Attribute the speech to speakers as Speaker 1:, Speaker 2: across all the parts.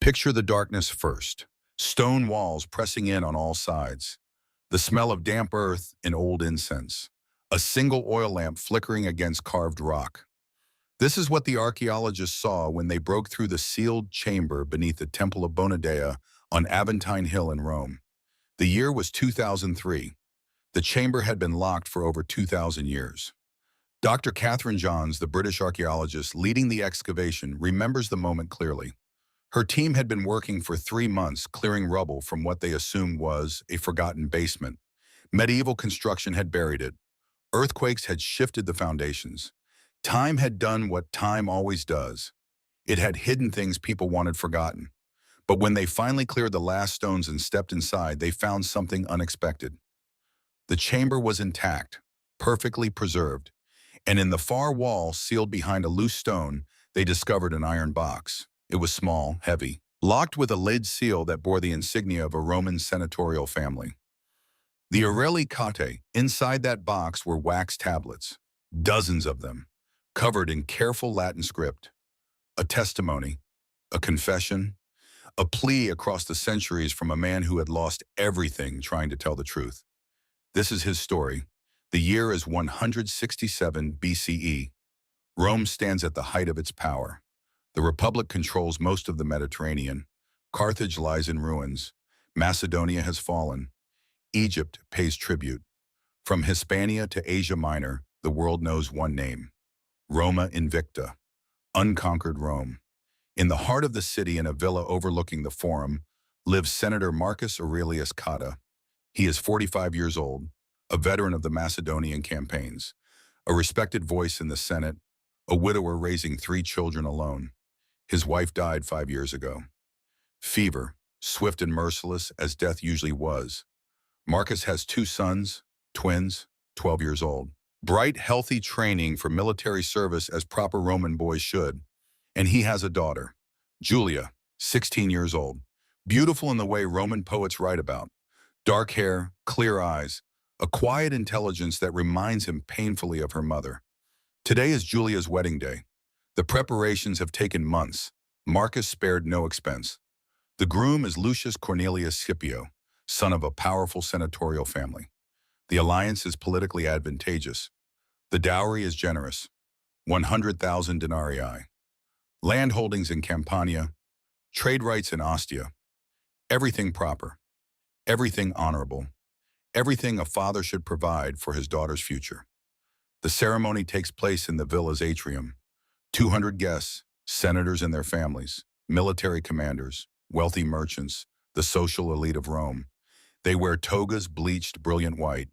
Speaker 1: Picture the darkness first. Stone walls pressing in on all sides. The smell of damp earth and old incense. A single oil lamp flickering against carved rock. This is what the archaeologists saw when they broke through the sealed chamber beneath the Temple of Bonadea on Aventine Hill in Rome. The year was 2003. The chamber had been locked for over 2,000 years. Dr. Catherine Johns, the British archaeologist leading the excavation, remembers the moment clearly. Her team had been working for 3 months clearing rubble from what they assumed was a forgotten basement. Medieval construction had buried it. Earthquakes had shifted the foundations. Time had done what time always does. It had hidden things people wanted forgotten. But when they finally cleared the last stones and stepped inside, they found something unexpected. The chamber was intact, perfectly preserved, and in the far wall, sealed behind a loose stone, they discovered an iron box. It was small, heavy, locked with a lead seal that bore the insignia of a Roman senatorial family. The Aureli Cate, inside that box were wax tablets, dozens of them, covered in careful Latin script. A testimony, a confession, a plea across the centuries from a man who had lost everything trying to tell the truth. This is his story. The year is 167 BCE. Rome stands at the height of its power. The Republic controls most of the Mediterranean. Carthage lies in ruins. Macedonia has fallen. Egypt pays tribute. From Hispania to Asia Minor, the world knows one name: Roma Invicta, unconquered Rome. In the heart of the city, in a villa overlooking the Forum, lives Senator Marcus Aurelius Cotta. He is 45 years old, a veteran of the Macedonian campaigns, a respected voice in the Senate, a widower raising 3 children alone. His wife died 5 years ago. Fever, swift and merciless as death usually was. Marcus has 2 sons, twins, 12 years old. Bright, healthy training for military service as proper Roman boys should. And he has a daughter, Julia, 16 years old. Beautiful in the way Roman poets write about. Dark hair, clear eyes, a quiet intelligence that reminds him painfully of her mother. Today is Julia's wedding day. The preparations have taken months. Marcus spared no expense. The groom is Lucius Cornelius Scipio, son of a powerful senatorial family. The alliance is politically advantageous. The dowry is generous, 100,000 denarii. Land holdings in Campania, trade rights in Ostia. Everything proper, everything honorable, everything a father should provide for his daughter's future. The ceremony takes place in the villa's atrium. 200 guests, senators and their families, military commanders, wealthy merchants, the social elite of Rome. They wear togas bleached brilliant white.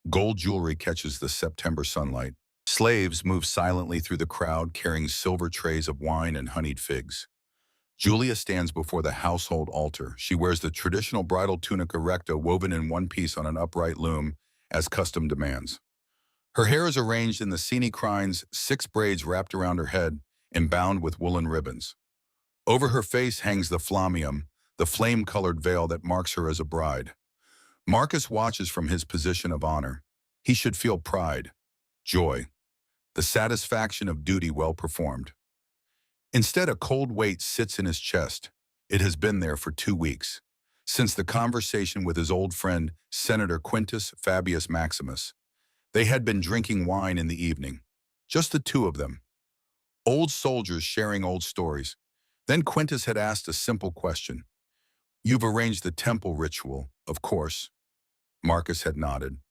Speaker 1: Gold jewelry catches the September sunlight. Slaves move silently through the crowd carrying silver trays of wine and honeyed figs. Julia stands before the household altar. She wears the traditional bridal tunica recta woven in one piece on an upright loom, as custom demands. Her hair is arranged in the sine crines, 6 braids wrapped around her head and bound with woolen ribbons. Over her face hangs the flammium, the flame-colored veil that marks her as a bride. Marcus watches from his position of honor. He should feel pride, joy, the satisfaction of duty well performed. Instead, a cold weight sits in his chest. It has been there for 2 weeks, since the conversation with his old friend, Senator Quintus Fabius Maximus. They had been drinking wine in the evening, just the 2 of them. Old soldiers sharing old stories. Then Quintus had asked a simple question. "You've arranged the temple ritual, of course." Marcus had nodded.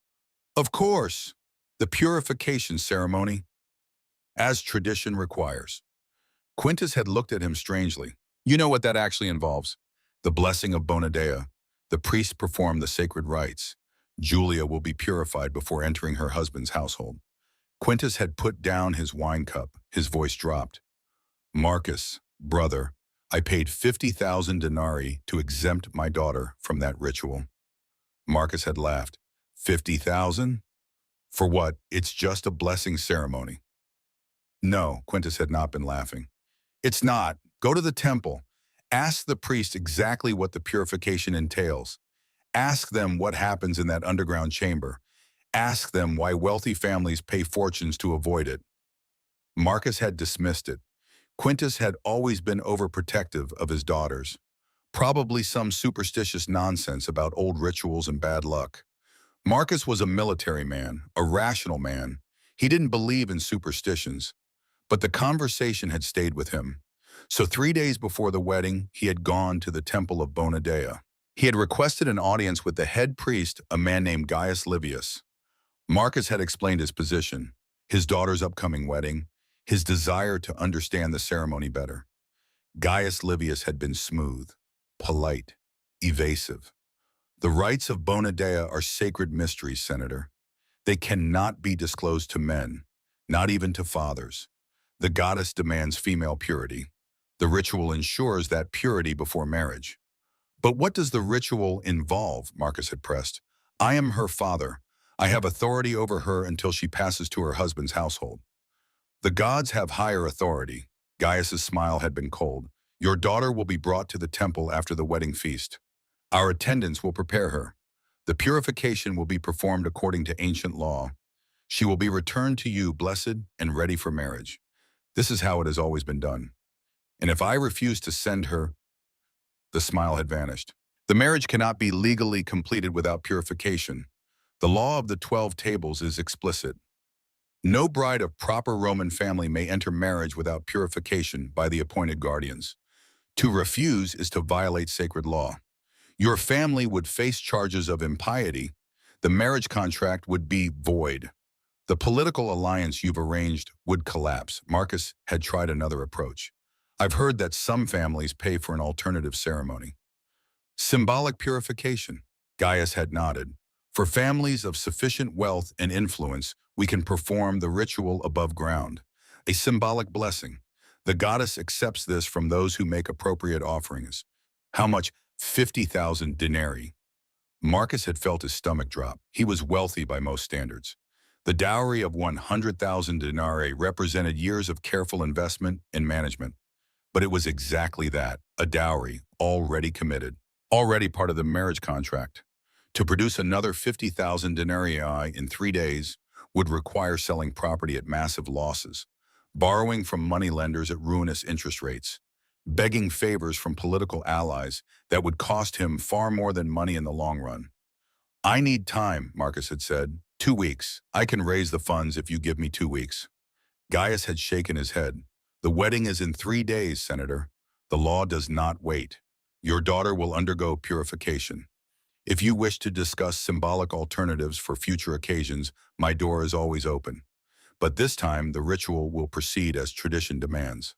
Speaker 1: "Of course, the purification ceremony, as tradition requires." Quintus had looked at him strangely. "You know what that actually involves? The blessing of Bonadea. The priests perform the sacred rites. Julia will be purified before entering her husband's household." Quintus had put down his wine cup. His voice dropped. "Marcus, brother, I paid 50,000 denarii to exempt my daughter from that ritual." Marcus had laughed. 50,000? For what? It's just a blessing ceremony." No, Quintus had not been laughing. "It's not. Go to the temple. Ask the priest exactly what the purification entails. Ask them what happens in that underground chamber. Ask them why wealthy families pay fortunes to avoid it." Marcus had dismissed it. Quintus had always been overprotective of his daughters. Probably some superstitious nonsense about old rituals and bad luck. Marcus was a military man, a rational man. He didn't believe in superstitions, but the conversation had stayed with him. So 3 days before the wedding, he had gone to the temple of Bona Dea. He had requested an audience with the head priest, a man named Gaius Livius. Marcus had explained his position, his daughter's upcoming wedding, his desire to understand the ceremony better. Gaius Livius had been smooth, polite, evasive. The rites of Bona Dea are sacred mysteries, Senator. They cannot be disclosed to men, not even to fathers. The goddess demands female purity. The ritual ensures that purity before marriage. But what does the ritual involve? Marcus had pressed. I am her father. I have authority over her until she passes to her husband's household. The gods have higher authority. Gaius's smile had been cold. Your daughter will be brought to the temple after the wedding feast. Our attendants will prepare her. The purification will be performed according to ancient law. She will be returned to you blessed and ready for marriage. This is how it has always been done. And if I refuse to send her, the smile had vanished. The marriage cannot be legally completed without purification. The law of the 12 tables is explicit. No bride of proper Roman family may enter marriage without purification by the appointed guardians. To refuse is to violate sacred law. Your family would face charges of impiety. The marriage contract would be void. The political alliance you've arranged would collapse. Marcus had tried another approach. I've heard that some families pay for an alternative ceremony. Symbolic purification. Gaius had nodded. For families of sufficient wealth and influence, we can perform the ritual above ground. A symbolic blessing. The goddess accepts this from those who make appropriate offerings. How much? 50,000 denarii. Marcus had felt his stomach drop. He was wealthy by most standards. The dowry of 100,000 denarii represented years of careful investment and management. But it was exactly that, a dowry, already committed, already part of the marriage contract. To produce another 50,000 denarii in 3 days would require selling property at massive losses, borrowing from moneylenders at ruinous interest rates, begging favors from political allies that would cost him far more than money in the long run. I need time, Marcus had said. 2 weeks. I can raise the funds if you give me 2 weeks. Gaius had shaken his head. The wedding is in 3 days, Senator. The law does not wait. Your daughter will undergo purification. If you wish to discuss symbolic alternatives for future occasions, my door is always open. But this time, the ritual will proceed as tradition demands.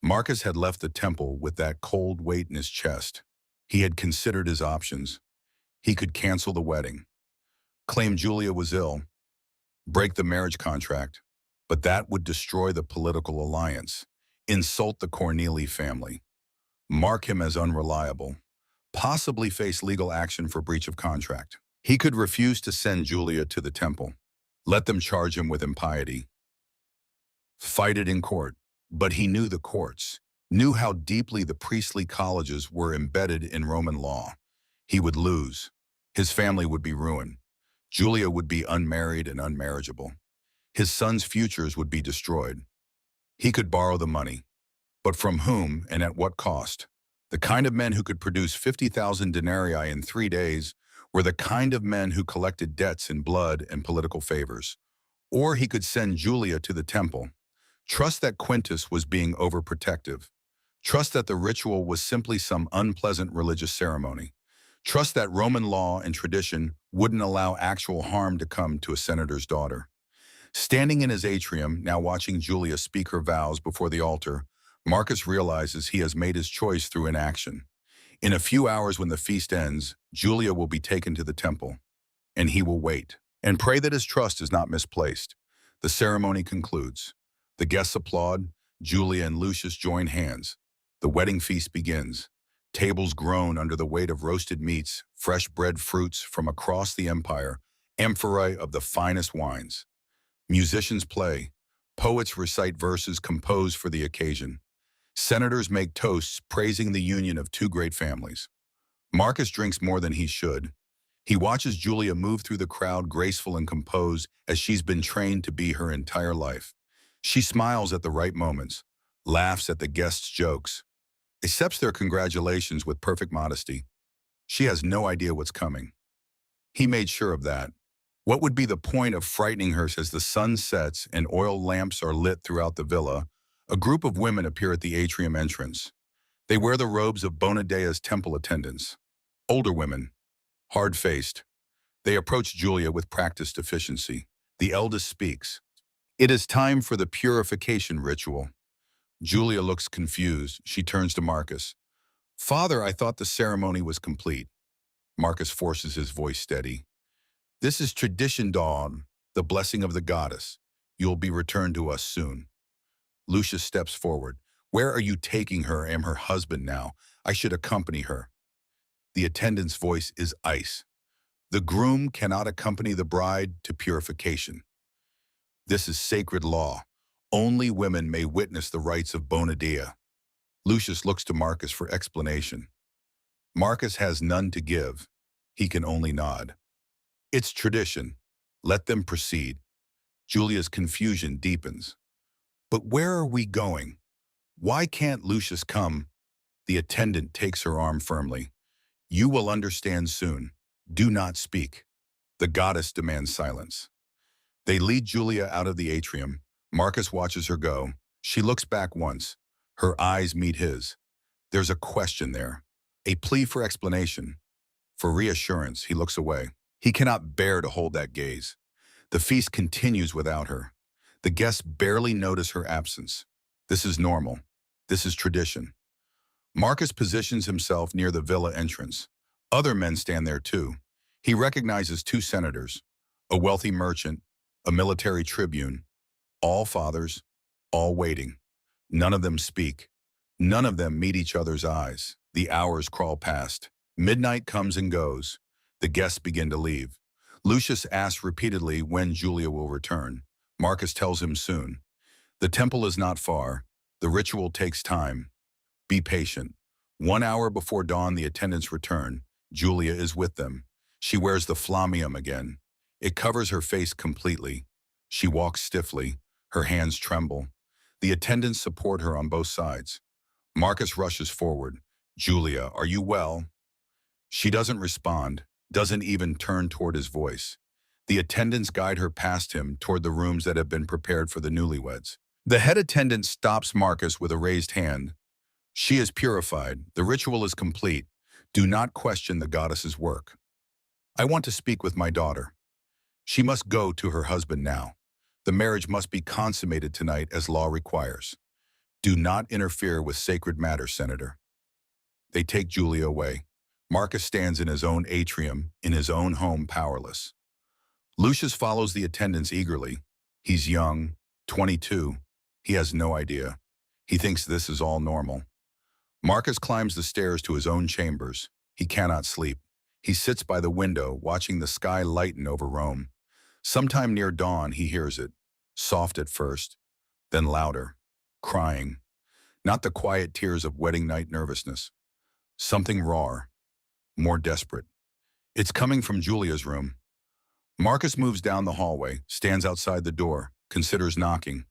Speaker 1: Marcus had left the temple with that cold weight in his chest. He had considered his options. He could cancel the wedding, claim Julia was ill, break the marriage contract, but that would destroy the political alliance, insult the Corneli family, mark him as unreliable, possibly face legal action for breach of contract. He could refuse to send Julia to the temple, let them charge him with impiety, fight it in court. But he knew the courts, knew how deeply the priestly colleges were embedded in Roman law. He would lose. His family would be ruined. Julia would be unmarried and unmarriageable. His son's futures would be destroyed. He could borrow the money, but from whom and at what cost? The kind of men who could produce 50,000 denarii in 3 days were the kind of men who collected debts in blood and political favors. Or he could send Julia to the temple. Trust that Quintus was being overprotective. Trust that the ritual was simply some unpleasant religious ceremony. Trust that Roman law and tradition wouldn't allow actual harm to come to a senator's daughter. Standing in his atrium, now watching Julia speak her vows before the altar, Marcus realizes he has made his choice through inaction. In a few hours when the feast ends, Julia will be taken to the temple, and he will wait and pray that his trust is not misplaced. The ceremony concludes. The guests applaud. Julia and Lucius join hands. The wedding feast begins. Tables groan under the weight of roasted meats, fresh bred fruits from across the empire, amphorae of the finest wines. Musicians play. Poets recite verses composed for the occasion. Senators make toasts praising the union of two great families. Marcus drinks more than he should. He watches Julia move through the crowd graceful and composed as she's been trained to be her entire life. She smiles at the right moments, laughs at the guests' jokes, accepts their congratulations with perfect modesty. She has no idea what's coming. He made sure of that. What would be the point of frightening her as the sun sets and oil lamps are lit throughout the villa? A group of women appear at the atrium entrance. They wear the robes of Bonadea's temple attendants. Older women, hard-faced. They approach Julia with practiced efficiency. The eldest speaks. It is time for the purification ritual. Julia looks confused. She turns to Marcus. Father, I thought the ceremony was complete. Marcus forces his voice steady. This is tradition, Dawn, the blessing of the goddess. You'll be returned to us soon. Lucius steps forward. Where are you taking her? I am her husband now. I should accompany her. The attendant's voice is ice. The groom cannot accompany the bride to purification. This is sacred law. Only women may witness the rites of Bonadea. Lucius looks to Marcus for explanation. Marcus has none to give. He can only nod. It's tradition. Let them proceed. Julia's confusion deepens. But where are we going? Why can't Lucius come? The attendant takes her arm firmly. You will understand soon. Do not speak. The goddess demands silence. They lead Julia out of the atrium. Marcus watches her go. She looks back once. Her eyes meet his. There's a question there. A plea for explanation. For reassurance, he looks away. He cannot bear to hold that gaze. The feast continues without her. The guests barely notice her absence. This is normal. This is tradition. Marcus positions himself near the villa entrance. Other men stand there too. He recognizes two senators, a wealthy merchant, a military tribune, all fathers, all waiting. None of them speak. None of them meet each other's eyes. The hours crawl past. Midnight comes and goes. The guests begin to leave. Lucius asks repeatedly when Julia will return. Marcus tells him soon. The temple is not far. The ritual takes time. Be patient. 1 hour before dawn, the attendants return. Julia is with them. She wears the flammium again. It covers her face completely. She walks stiffly. Her hands tremble. The attendants support her on both sides. Marcus rushes forward. Julia, are you well? She doesn't respond, doesn't even turn toward his voice. The attendants guide her past him toward the rooms that have been prepared for the newlyweds. The head attendant stops Marcus with a raised hand. She is purified. The ritual is complete. Do not question the goddess's work. I want to speak with my daughter. She must go to her husband now. The marriage must be consummated tonight as law requires. Do not interfere with sacred matters, Senator. They take Julia away. Marcus stands in his own atrium, in his own home, powerless. Lucius follows the attendants eagerly. He's young, 22. He has no idea. He thinks this is all normal. Marcus climbs the stairs to his own chambers. He cannot sleep. He sits by the window, watching the sky lighten over Rome. Sometime near dawn, he hears it. Soft at first, then louder. Crying. Not the quiet tears of wedding night nervousness. Something raw, more desperate. It's coming from Julia's room. Marcus moves down the hallway, stands outside the door, considers knocking.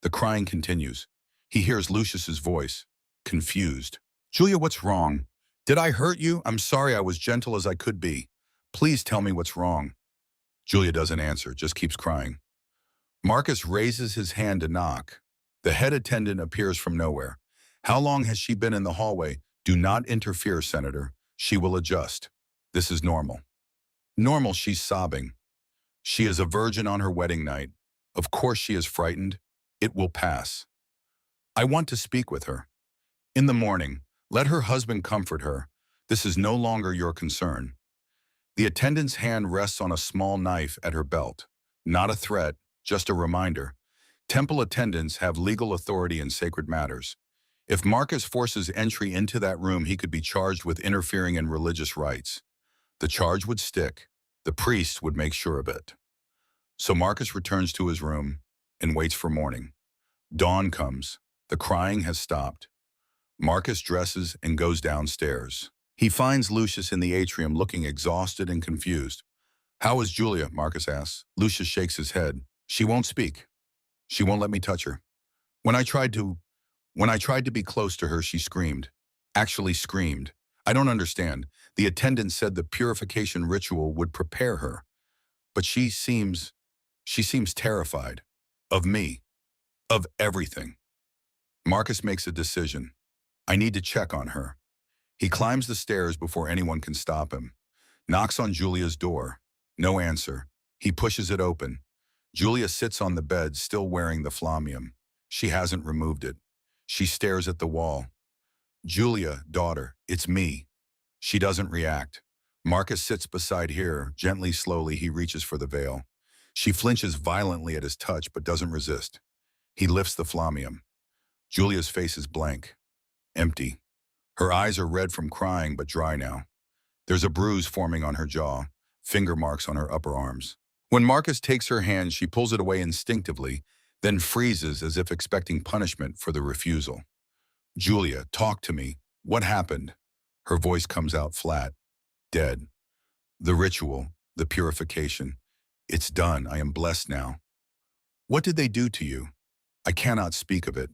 Speaker 1: The crying continues. He hears Lucius's voice, confused. Julia, what's wrong? Did I hurt you? I'm sorry, I was gentle as I could be. Please tell me what's wrong. Julia doesn't answer, just keeps crying. Marcus raises his hand to knock. The head attendant appears from nowhere. How long has she been in the hallway? Do not interfere, Senator. She will adjust. This is normal. Normal, she's sobbing. She is a virgin on her wedding night. Of course she is frightened. It will pass. I want to speak with her. In the morning, let her husband comfort her. This is no longer your concern. The attendant's hand rests on a small knife at her belt. Not a threat, just a reminder. Temple attendants have legal authority in sacred matters. If Marcus forces entry into that room, he could be charged with interfering in religious rites. The charge would stick. The priest would make sure of it. So Marcus returns to his room and waits for morning. Dawn comes. The crying has stopped. Marcus dresses and goes downstairs. He finds Lucius in the atrium looking exhausted and confused. How is Julia? Marcus asks. Lucius shakes his head. She won't speak. She won't let me touch her. When I tried to be close to her, she screamed. actually screamed. I don't understand. The attendant said the purification ritual would prepare her, but she seems terrified. Of me. Of everything. Marcus makes a decision. I need to check on her. He climbs the stairs before anyone can stop him. Knocks on Julia's door. No answer. He pushes it open. Julia sits on the bed, still wearing the flamium. She hasn't removed it. She stares at the wall. Julia, daughter, it's me. She doesn't react. Marcus sits beside her. Gently, slowly, he reaches for the veil. She flinches violently at his touch, but doesn't resist. He lifts the flamium. Julia's face is blank. Empty. Her eyes are red from crying, but dry now. There's a bruise forming on her jaw, finger marks on her upper arms. When Marcus takes her hand, she pulls it away instinctively, then freezes as if expecting punishment for the refusal. Julia, talk to me. What happened? Her voice comes out flat. Dead. The ritual, the purification. It's done. I am blessed now. What did they do to you? I cannot speak of it.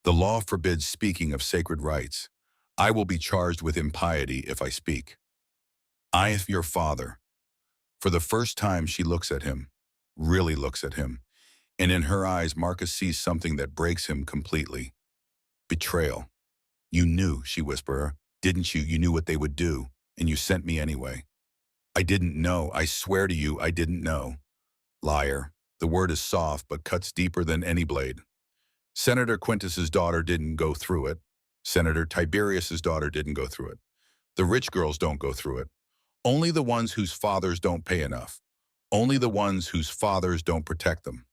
Speaker 1: The law forbids speaking of sacred rites. I will be charged with impiety if I speak. I am your father. For the first time, she looks at him, really looks at him, and in her eyes, Marcus sees something that breaks him completely. Betrayal. You knew, she whispers, didn't you? You knew what they would do, and you sent me anyway. I didn't know. I swear to you, I didn't know. Liar. The word is soft, but cuts deeper than any blade. Senator Quintus's daughter didn't go through it. Senator Tiberius's daughter didn't go through it. The rich girls don't go through it. Only the ones whose fathers don't pay enough. Only the ones whose fathers don't protect them.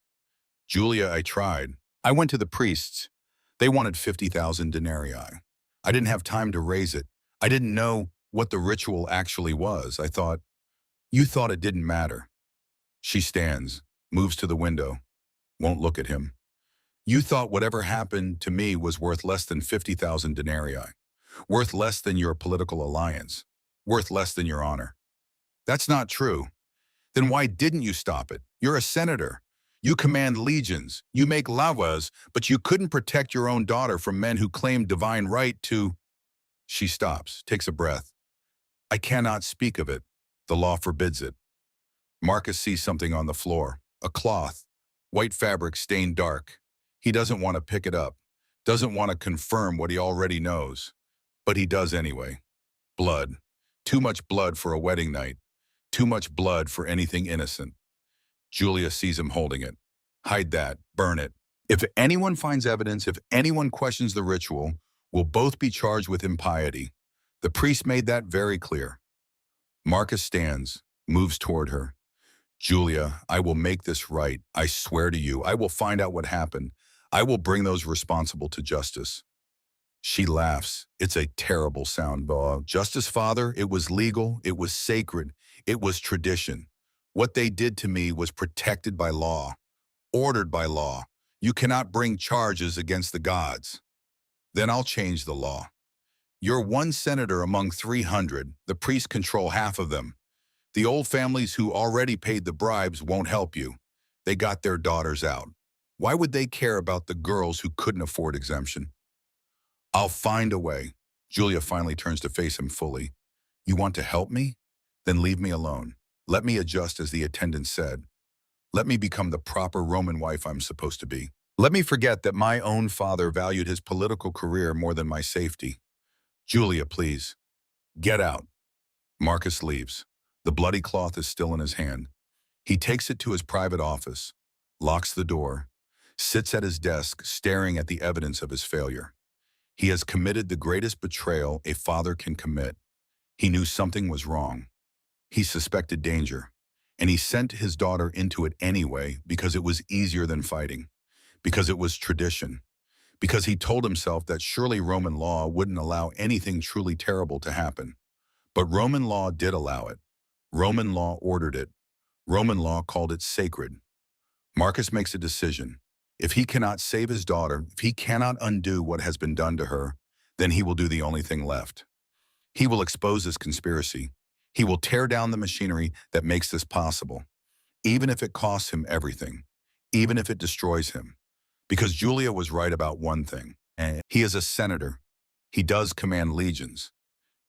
Speaker 1: Julia, I tried. I went to the priests. They wanted 50,000 denarii. I didn't have time to raise it. I didn't know what the ritual actually was. I thought, you thought it didn't matter. She stands, moves to the window, won't look at him. You thought whatever happened to me was worth less than 50,000 denarii, worth less than your political alliance, worth less than your honor. That's not true. Then why didn't you stop it? You're a senator. You command legions. You make lavas, but you couldn't protect your own daughter from men who claimed divine right to... She stops, takes a breath. I cannot speak of it. The law forbids it. Marcus sees something on the floor, a cloth, white fabric stained dark. He doesn't want to pick it up, doesn't want to confirm what he already knows, but he does anyway. Blood. Too much blood for a wedding night. Too much blood for anything innocent. Julia sees him holding it. Hide that. Burn it. If anyone finds evidence, if anyone questions the ritual, we'll both be charged with impiety. The priest made that very clear. Marcus stands, moves toward her. Julia, I will make this right. I swear to you, I will find out what happened. I will bring those responsible to justice. She laughs. It's a terrible sound, Boa. Justice, Father, it was legal, it was sacred, it was tradition. What they did to me was protected by law, ordered by law. You cannot bring charges against the gods. Then I'll change the law. You're one senator among 300. The priests control half of them. The old families who already paid the bribes won't help you. They got their daughters out. Why would they care about the girls who couldn't afford exemption? I'll find a way. Julia finally turns to face him fully. You want to help me? Then leave me alone. Let me adjust as the attendant said. Let me become the proper Roman wife I'm supposed to be. Let me forget that my own father valued his political career more than my safety. Julia, please. Get out. Marcus leaves. The bloody cloth is still in his hand. He takes it to his private office, locks the door, sits at his desk staring at the evidence of his failure. He has committed the greatest betrayal a father can commit. He knew something was wrong. He suspected danger, and he sent his daughter into it anyway because it was easier than fighting, because it was tradition, because he told himself that surely Roman law wouldn't allow anything truly terrible to happen. But Roman law did allow it. Roman law ordered it. Roman law called it sacred. Marcus makes a decision. If he cannot save his daughter, if he cannot undo what has been done to her, then he will do the only thing left. He will expose this conspiracy. He will tear down the machinery that makes this possible, even if it costs him everything, even if it destroys him. Because Julia was right about one thing. He is a senator. He does command legions.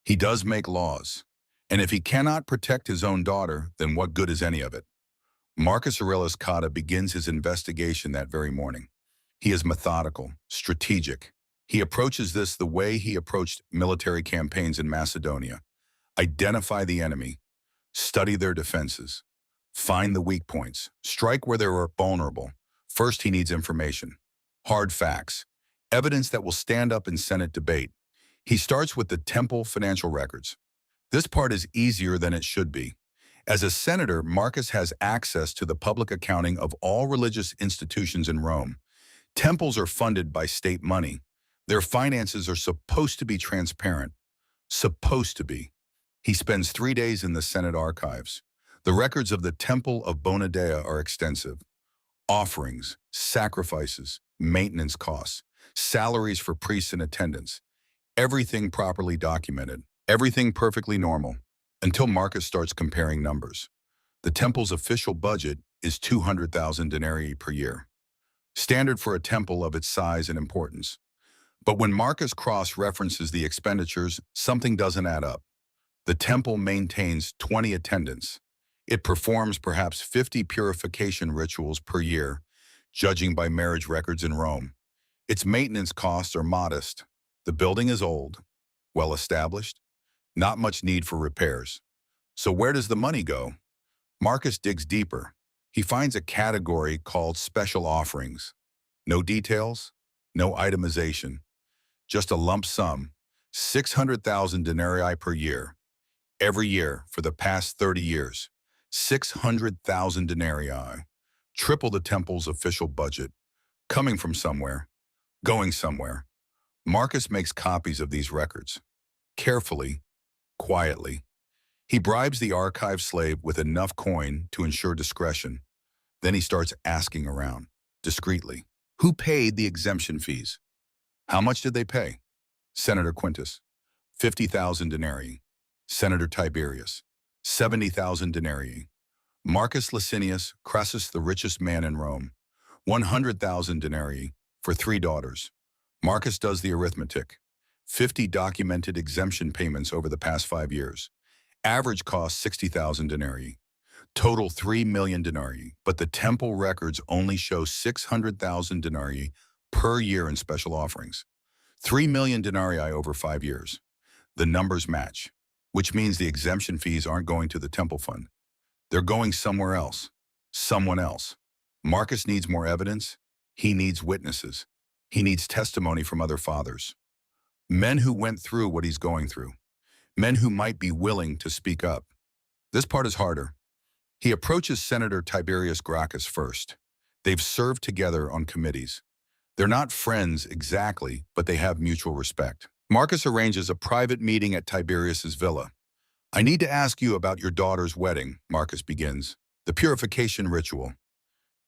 Speaker 1: He does make laws. And if he cannot protect his own daughter, then what good is any of it? Marcus Aurelius Cotta begins his investigation that very morning. He is methodical, strategic. He approaches this the way he approached military campaigns in Macedonia. Identify the enemy, study their defenses, find the weak points, strike where they are vulnerable. First, he needs information, hard facts, evidence that will stand up in Senate debate. He starts with the temple financial records. This part is easier than it should be. As a senator, Marcus has access to the public accounting of all religious institutions in Rome. Temples are funded by state money. Their finances are supposed to be transparent. Supposed to be. He spends 3 days in the Senate archives. The records of the Temple of Bona Dea are extensive. Offerings, sacrifices, maintenance costs, salaries for priests and attendants. Everything properly documented. Everything perfectly normal. Until Marcus starts comparing numbers. The temple's official budget is 200,000 denarii per year. Standard for a temple of its size and importance. But when Marcus cross-references the expenditures, something doesn't add up. The temple maintains 20 attendants. It performs perhaps 50 purification rituals per year, judging by marriage records in Rome. Its maintenance costs are modest. The building is old, well-established, not much need for repairs. So where does the money go? Marcus digs deeper. He finds a category called special offerings. No details, no itemization, just a lump sum, 600,000 denarii per year. Every year for the past 30 years, 600,000 denarii, triple the temple's official budget, coming from somewhere, going somewhere. Marcus makes copies of these records, carefully, quietly. He bribes the archive slave with enough coin to ensure discretion. Then he starts asking around, discreetly. Who paid the exemption fees? How much did they pay? Senator Quintus, 50,000 denarii. Senator Tiberius, 70,000 denarii. Marcus Licinius Crassus, the richest man in Rome, 100,000 denarii for 3 daughters. Marcus does the arithmetic. 50 documented exemption payments over the past 5 years. Average cost 60,000 denarii. Total 3 million denarii, but the temple records only show 600,000 denarii per year in special offerings. 3 million denarii over 5 years. The numbers match, which means the exemption fees aren't going to the temple fund. They're going somewhere else, someone else. Marcus needs more evidence. He needs witnesses. He needs testimony from other fathers. Men who went through what he's going through. Men who might be willing to speak up. This part is harder. He approaches Senator Tiberius Gracchus first. They've served together on committees. They're not friends exactly, but they have mutual respect. Marcus arranges a private meeting at Tiberius's villa. I need to ask you about your daughter's wedding, Marcus begins. The purification ritual.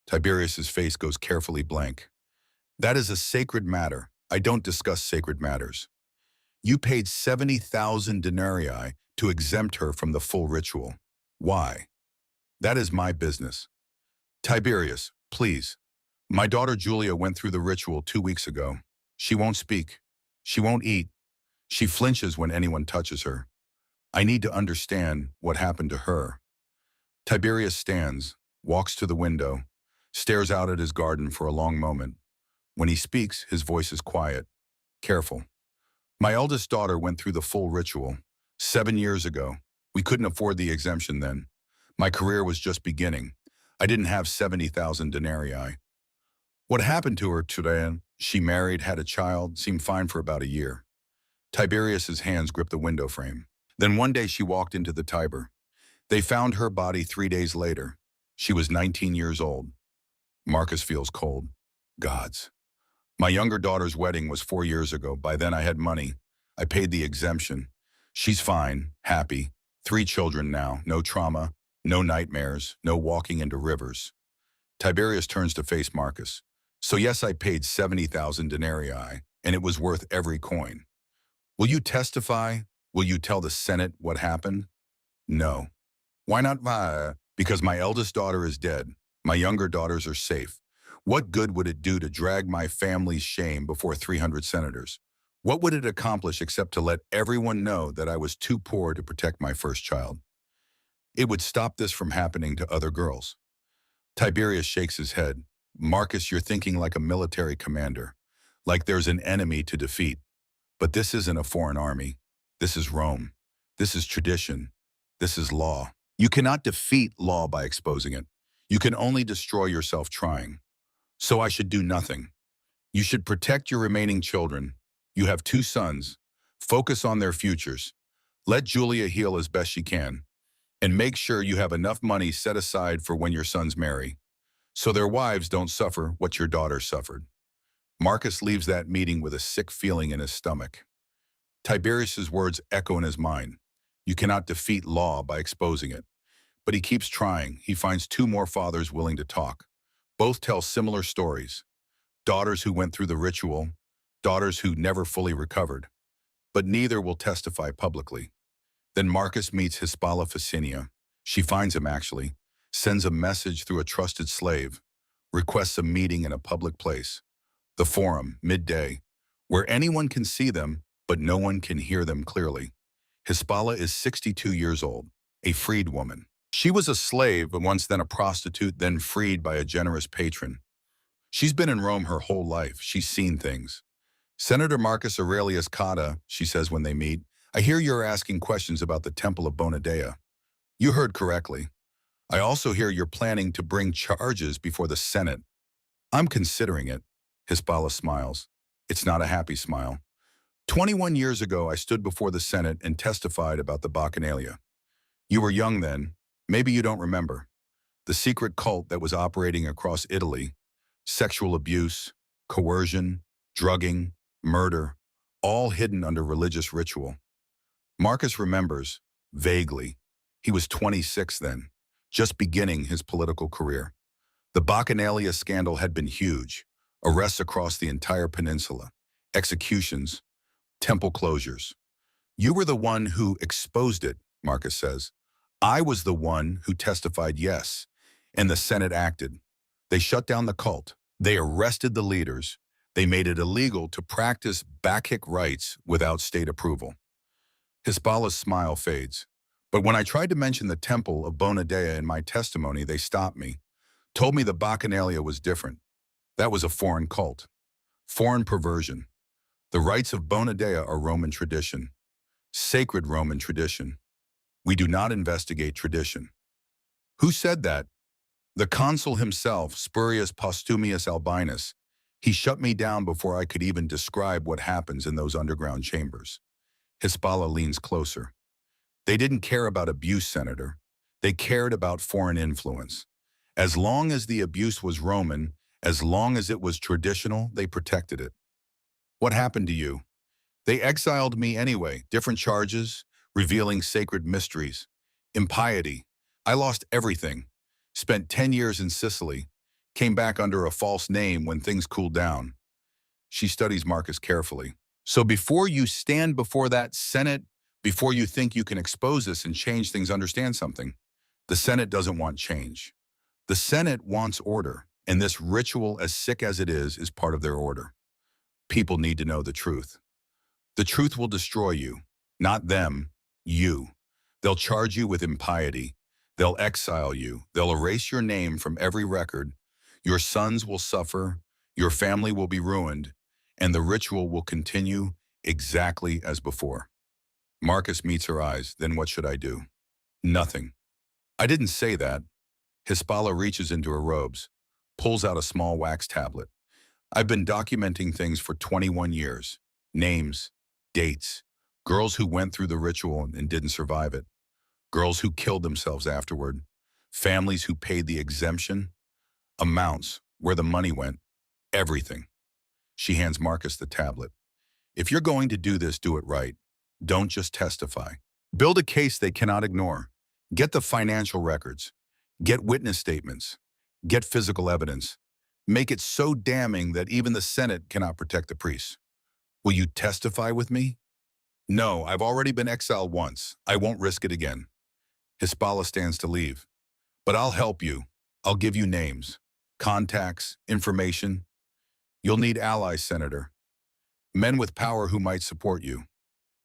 Speaker 1: Tiberius's face goes carefully blank. That is a sacred matter. I don't discuss sacred matters. You paid 70,000 denarii to exempt her from the full ritual. Why? That is my business. Tiberius, please. My daughter Julia went through the ritual 2 weeks ago. She won't speak. She won't eat. She flinches when anyone touches her. I need to understand what happened to her. Tiberius stands, walks to the window, stares out at his garden for a long moment. When he speaks, his voice is quiet, careful. My eldest daughter went through the full ritual 7 years ago. We couldn't afford the exemption then. My career was just beginning. I didn't have 70,000 denarii. What happened to her today? She married, had a child, seemed fine for about a year. Tiberius's hands gripped the window frame. Then one day she walked into the Tiber. They found her body 3 days later. She was 19 years old. Marcus feels cold. Gods. My younger daughter's wedding was 4 years ago. By then I had money. I paid the exemption. She's fine, happy. 3 children now, no trauma, no nightmares, no walking into rivers. Tiberius turns to face Marcus. So yes, I paid 70,000 denarii, and it was worth every coin. Will you testify? Will you tell the Senate what happened? No. Why not? Because my eldest daughter is dead. My younger daughters are safe. What good would it do to drag my family's shame before 300 senators? What would it accomplish except to let everyone know that I was too poor to protect my first child? It would stop this from happening to other girls. Tiberius shakes his head. Marcus, you're thinking like a military commander, like there's an enemy to defeat. But this isn't a foreign army. This is Rome. This is tradition. This is law. You cannot defeat law by exposing it. You can only destroy yourself trying. So I should do nothing. You should protect your remaining children. You have 2 sons. Focus on their futures. Let Julia heal as best she can. And make sure you have enough money set aside for when your sons marry, so their wives don't suffer what your daughters suffered. Marcus leaves that meeting with a sick feeling in his stomach. Tiberius's words echo in his mind. You cannot defeat law by exposing it. But he keeps trying. He finds 2 more fathers willing to talk. Both tell similar stories. Daughters who went through the ritual, daughters who never fully recovered. But neither will testify publicly. Then Marcus meets Hispala Ficinia. She finds him actually, sends a message through a trusted slave, requests a meeting in a public place. The forum, midday, where anyone can see them, but no one can hear them clearly. Hispala is 62 years old, a freed woman. She was a slave, but once then a prostitute, then freed by a generous patron. She's been in Rome her whole life. She's seen things. Senator Marcus Aurelius Cotta, she says when they meet, I hear you're asking questions about the Temple of Bonadea. You heard correctly. I also hear you're planning to bring charges before the Senate. I'm considering it. Hispala smiles. It's not a happy smile. 21 years ago, I stood before the Senate and testified about the Bacchanalia. You were young then. Maybe you don't remember. The secret cult that was operating across Italy, sexual abuse, coercion, drugging, murder, all hidden under religious ritual. Marcus remembers, vaguely. He was 26 then, just beginning his political career. The Bacchanalia scandal had been huge. Arrests across the entire peninsula, executions, temple closures. You were the one who exposed it, Marcus says. I was the one who testified yes, and the Senate acted. They shut down the cult. They arrested the leaders. They made it illegal to practice Bacchic rites without state approval. Hispala's smile fades. But when I tried to mention the Temple of Bonadea in my testimony, they stopped me, told me the Bacchanalia was different. That was a foreign cult, foreign perversion. The rites of Bonadea are Roman tradition, sacred Roman tradition. We do not investigate tradition. Who said that? The consul himself, Spurius Postumius Albinus. He shut me down before I could even describe what happens in those underground chambers. Hispala leans closer. They didn't care about abuse, Senator. They cared about foreign influence. As long as the abuse was Roman, as long as it was traditional, they protected it. What happened to you? They exiled me anyway, different charges, revealing sacred mysteries. Impiety. I lost everything. Spent 10 years in Sicily. Came back under a false name when things cooled down. She studies Marcus carefully. So before you stand before that Senate, before you think you can expose this and change things, understand something. The Senate doesn't want change. The Senate wants order, and this ritual, as sick as it is part of their order. People need to know the truth. The truth will destroy you, not them, you. They'll charge you with impiety. They'll exile you. They'll erase your name from every record. Your sons will suffer. Your family will be ruined. And the ritual will continue exactly as before. Marcus meets her eyes. Then what should I do? Nothing. I didn't say that. Hispala reaches into her robes, pulls out a small wax tablet. I've been documenting things for 21 years. Names, dates, girls who went through the ritual and didn't survive it, girls who killed themselves afterward, families who paid the exemption, amounts, where the money went, everything. She hands Marcus the tablet. If you're going to do this, do it right. Don't just testify. Build a case they cannot ignore. Get the financial records. Get witness statements. Get physical evidence. Make it so damning that even the Senate cannot protect the priests. Will you testify with me? No, I've already been exiled once. I won't risk it again. Hispala stands to leave. But I'll help you. I'll give you names, contacts, information. You'll need allies, Senator. Men with power who might support you.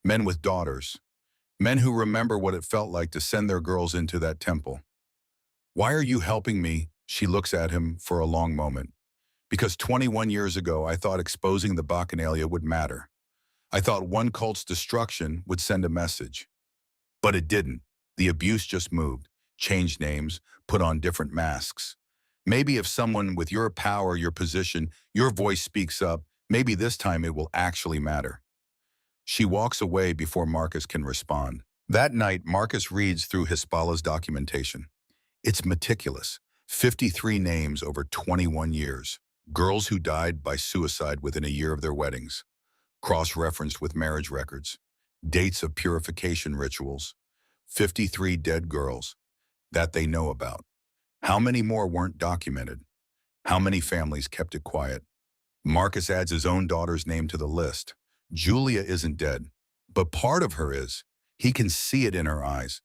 Speaker 1: Men with daughters. Men who remember what it felt like to send their girls into that temple. Why are you helping me? She looks at him for a long moment. Because 21 years ago, I thought exposing the Bacchanalia would matter. I thought one cult's destruction would send a message. But it didn't. The abuse just moved, changed names, put on different masks. Maybe if someone with your power, your position, your voice speaks up, maybe this time it will actually matter. She walks away before Marcus can respond. That night, Marcus reads through Hispala's documentation. It's meticulous. 53 names over 21 years. Girls who died by suicide within a year of their weddings. Cross-referenced with marriage records. Dates of purification rituals. 53 dead girls that they know about. How many more weren't documented? How many families kept it quiet? Marcus adds his own daughter's name to the list. Julia isn't dead, but part of her is. He can see it in her eyes.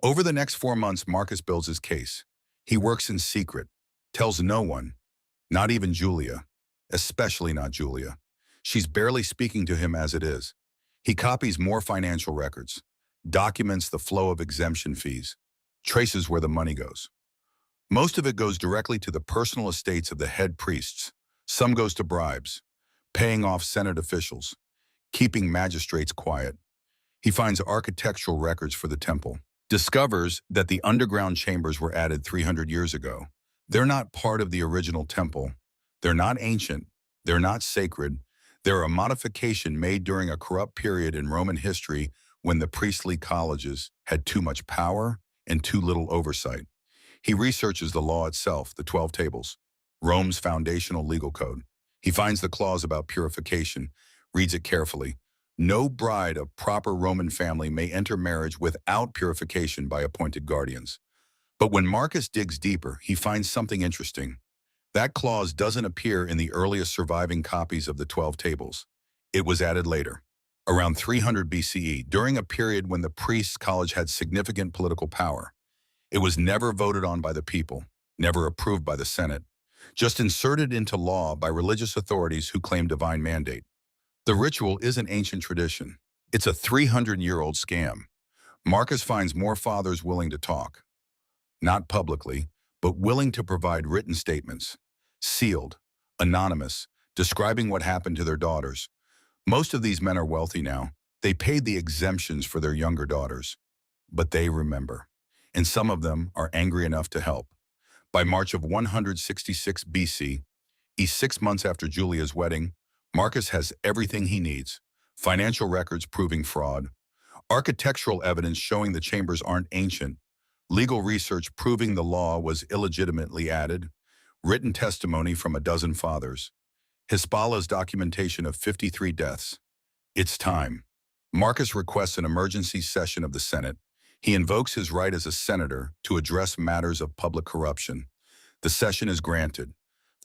Speaker 1: Over the next 4 months, Marcus builds his case. He works in secret, tells no one, not even Julia, especially not Julia. She's barely speaking to him as it is. He copies more financial records, documents the flow of exemption fees, traces where the money goes. Most of it goes directly to the personal estates of the head priests. Some goes to bribes, paying off Senate officials, keeping magistrates quiet. He finds architectural records for the temple, discovers that the underground chambers were added 300 years ago. They're not part of the original temple. They're not ancient. They're not sacred. They're a modification made during a corrupt period in Roman history when the priestly colleges had too much power and too little oversight. He researches the law itself, the 12 tables, Rome's foundational legal code. He finds the clause about purification, reads it carefully. No bride of proper Roman family may enter marriage without purification by appointed guardians. But when Marcus digs deeper, he finds something interesting. That clause doesn't appear in the earliest surviving copies of the 12 tables. It was added later, around 300 BCE, during a period when the priests' college had significant political power. It was never voted on by the people, never approved by the Senate, just inserted into law by religious authorities who claimed divine mandate. The ritual isn't ancient tradition. It's a 300-year-old scam. Marcus finds more fathers willing to talk. Not publicly, but willing to provide written statements. Sealed, anonymous, describing what happened to their daughters. Most of these men are wealthy now. They paid the exemptions for their younger daughters. But they remember. And some of them are angry enough to help. By March of 166 BC, 6 months after Julia's wedding, Marcus has everything he needs. Financial records proving fraud, architectural evidence showing the chambers aren't ancient, legal research proving the law was illegitimately added, written testimony from a dozen fathers, Hispala's documentation of 53 deaths. It's time. Marcus requests an emergency session of the Senate. He invokes his right as a senator to address matters of public corruption. The session is granted.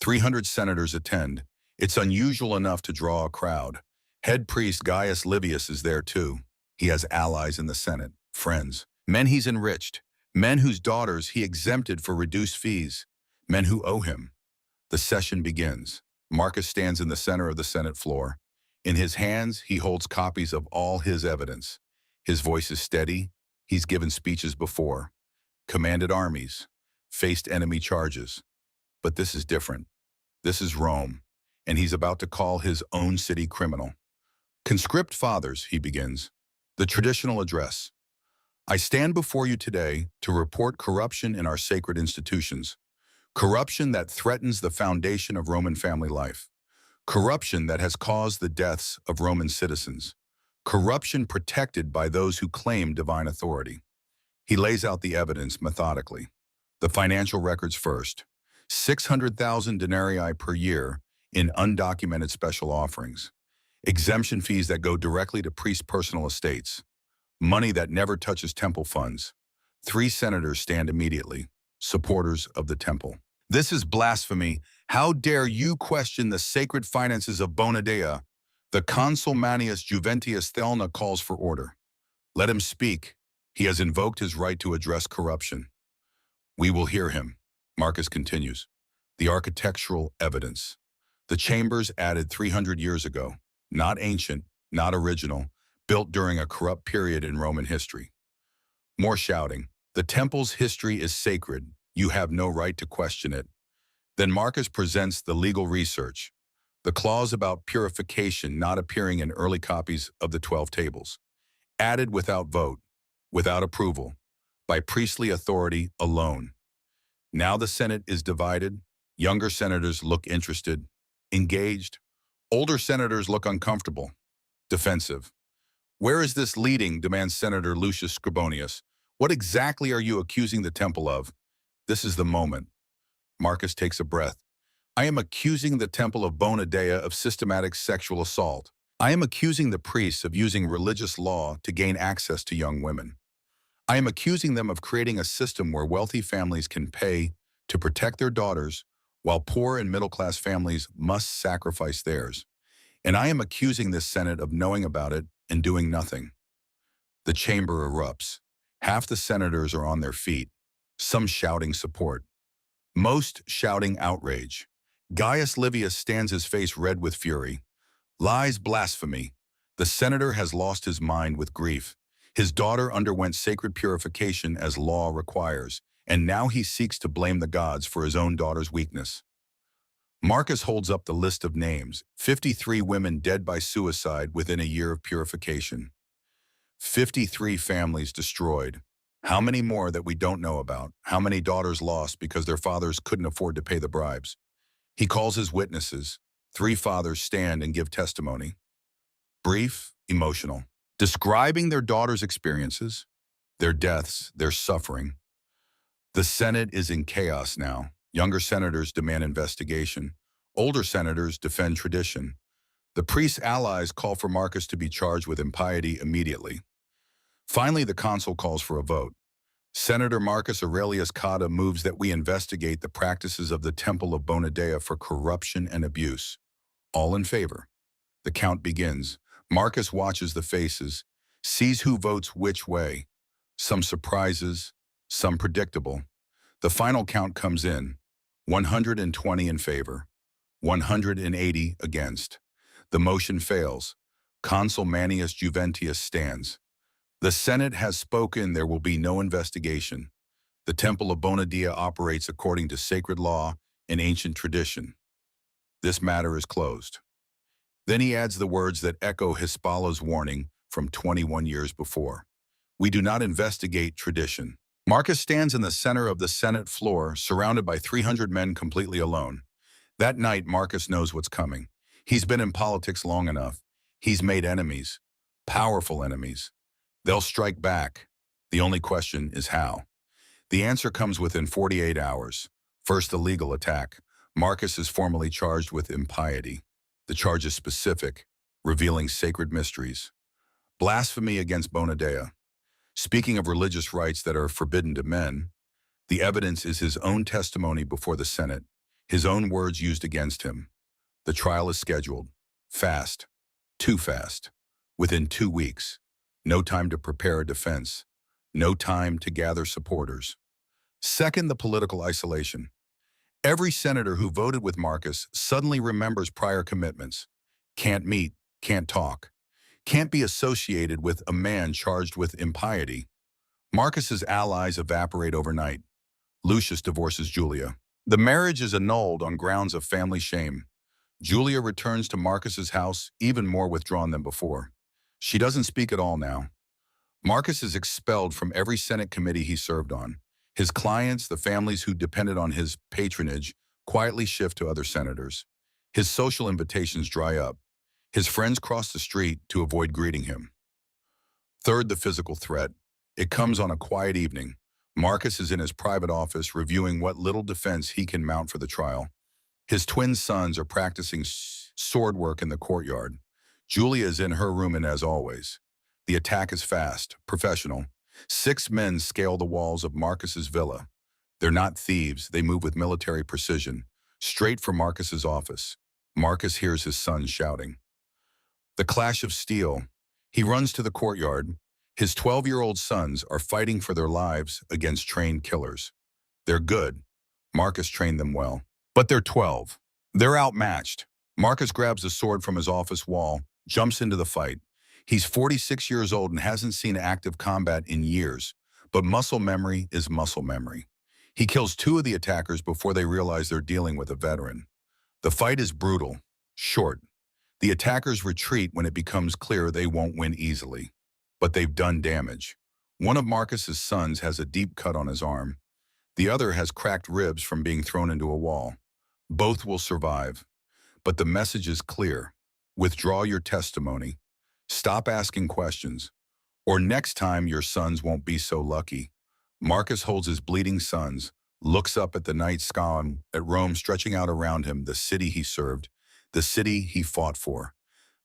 Speaker 1: 300 senators attend. It's unusual enough to draw a crowd. Head priest Gaius Livius is there too. He has allies in the Senate, friends, men he's enriched, men whose daughters he exempted for reduced fees, men who owe him. The session begins. Marcus stands in the center of the Senate floor. In his hands, he holds copies of all his evidence. His voice is steady. He's given speeches before, commanded armies, faced enemy charges. But this is different. This is Rome, and he's about to call his own city criminal. Conscript fathers, he begins. The traditional address. I stand before you today to report corruption in our sacred institutions. Corruption that threatens the foundation of Roman family life. Corruption that has caused the deaths of Roman citizens. Corruption protected by those who claim divine authority. He lays out the evidence methodically. The financial records first. 600,000 denarii per year in undocumented special offerings. Exemption fees that go directly to priests' personal estates. Money that never touches temple funds. 3 senators stand immediately, supporters of the temple. This is blasphemy. How dare you question the sacred finances of Bona Dea? The consul Manius Juventius Thelna calls for order. Let him speak. He has invoked his right to address corruption. We will hear him. Marcus continues. The architectural evidence. The chambers added 300 years ago. Not ancient, not original, built during a corrupt period in Roman history. More shouting. The temple's history is sacred. You have no right to question it. Then Marcus presents the legal research, the clause about purification not appearing in early copies of the 12 tables, added without vote, without approval, by priestly authority alone. Now the Senate is divided. Younger senators look interested, engaged. Older senators look uncomfortable, defensive. Where is this leading, demands Senator Lucius Scribonius. What exactly are you accusing the temple of? This is the moment. Marcus takes a breath. I am accusing the temple of Bona Dea of systematic sexual assault. I am accusing the priests of using religious law to gain access to young women. I am accusing them of creating a system where wealthy families can pay to protect their daughters, while poor and middle-class families must sacrifice theirs. And I am accusing this Senate of knowing about it and doing nothing. The chamber erupts. Half the senators are on their feet, some shouting support, most shouting outrage. Gaius Livius stands, his face red with fury. Lies, blasphemy. The senator has lost his mind with grief. His daughter underwent sacred purification as law requires, and now he seeks to blame the gods for his own daughter's weakness. Marcus holds up the list of names: 53 women dead by suicide within a year of purification. 53 families destroyed. How many more that we don't know about? How many daughters lost because their fathers couldn't afford to pay the bribes? He calls his witnesses. 3 fathers stand and give testimony. Brief, emotional, describing their daughters' experiences, their deaths, their suffering. The Senate is in chaos now. Younger senators demand investigation. Older senators defend tradition. The priests' allies call for Marcus to be charged with impiety immediately. Finally, the consul calls for a vote. Senator Marcus Aurelius Cotta moves that we investigate the practices of the Temple of Bona Dea for corruption and abuse. All in favor. The count begins. Marcus watches the faces, sees who votes which way. Some surprises, some predictable. The final count comes in. 120 in favor, 180 against. The motion fails. Consul Manius Juventius stands. The Senate has spoken. There will be no investigation. The Temple of Bona Dea operates according to sacred law and ancient tradition. This matter is closed. Then he adds the words that echo Hispala's warning from 21 years before. We do not investigate tradition. Marcus stands in the center of the Senate floor, surrounded by 300 men completely alone. That night, Marcus knows what's coming. He's been in politics long enough. He's made enemies, powerful enemies. They'll strike back. The only question is how. The answer comes within 48 hours. First, the legal attack. Marcus is formally charged with impiety. The charge is specific, revealing sacred mysteries. Blasphemy against Bona Dea. Speaking of religious rites that are forbidden to men, the evidence is his own testimony before the Senate, his own words used against him. The trial is scheduled. Fast. Too fast. Within 2 weeks. No time to prepare a defense. No time to gather supporters. Second, the political isolation. Every senator who voted with Marcus suddenly remembers prior commitments. Can't meet, can't talk, can't be associated with a man charged with impiety. Marcus's allies evaporate overnight. Lucius divorces Julia. The marriage is annulled on grounds of family shame. Julia returns to Marcus's house, even more withdrawn than before. She doesn't speak at all now. Marcus is expelled from every Senate committee he served on. His clients, the families who depended on his patronage, quietly shift to other senators. His social invitations dry up. His friends cross the street to avoid greeting him. Third, the physical threat. It comes on a quiet evening. Marcus is in his private office reviewing what little defense he can mount for the trial. His twin sons are practicing sword work in the courtyard. Julia is in her room, and as always, the attack is fast, professional. 6 men scale the walls of Marcus's villa. They're not thieves. They move with military precision, straight for Marcus's office. Marcus hears his sons shouting. The clash of steel. He runs to the courtyard. His 12-year-old sons are fighting for their lives against trained killers. They're good. Marcus trained them well. But they're 12. They're outmatched. Marcus grabs a sword from his office wall, jumps into the fight. He's 46 years old and hasn't seen active combat in years, but muscle memory is muscle memory. He kills two of the attackers before they realize they're dealing with a veteran. The fight is brutal, short. The attackers retreat when it becomes clear they won't win easily. But they've done damage. One of Marcus's sons has a deep cut on his arm. The other has cracked ribs from being thrown into a wall. Both will survive. But the message is clear. Withdraw your testimony. Stop asking questions. Or next time your sons won't be so lucky. Marcus holds his bleeding sons, looks up at the night sky, at Rome stretching out around him, the city he served, the city he fought for,